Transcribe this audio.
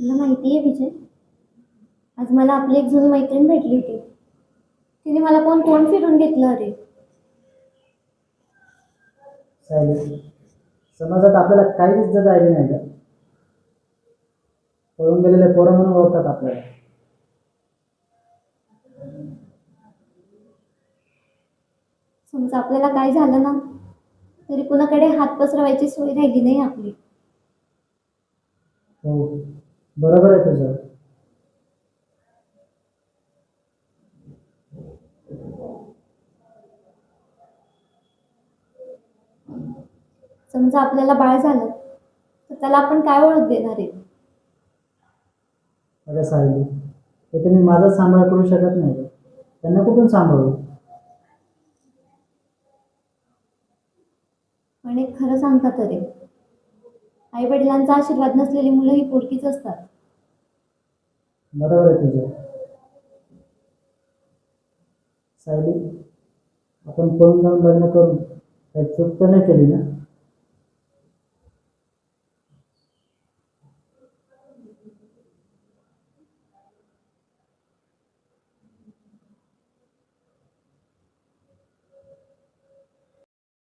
तुला माहिती आहे विजय, आज मला आपली एक जुनी मैत्रीण भेटली होती. तिने मला तोंड फिरून घेतलं अरे. सायली, समाजात आपल्याला काहीच इज्जत राहिली नाही का? पळून गेलेले पोरं म्हणून ओळखतात आपल्याला. समजा आपल्याला काय झालं ना, तरी कुणाकडे हात पसरवायची सोय राहिली नाही आपली. हो, बरोबर आहे तुझं. समजा आपल्याला बाळ झालं तर त्याला आपण काय ओळख देणार आहे? अगं सायली, ते तुम्ही माझा सांभाळ करू शकत नाही का? त्यांना कुठून सांभाळू? पण एक खरं सांगता तरी, आई वडिलांचा आशीर्वाद नसलेली मुलं ही पोरकीच असतात. बरोबर आहे तुझं. सायली, आपण पळून जाऊन लग्न करून काही चूक तर नाही केली ना?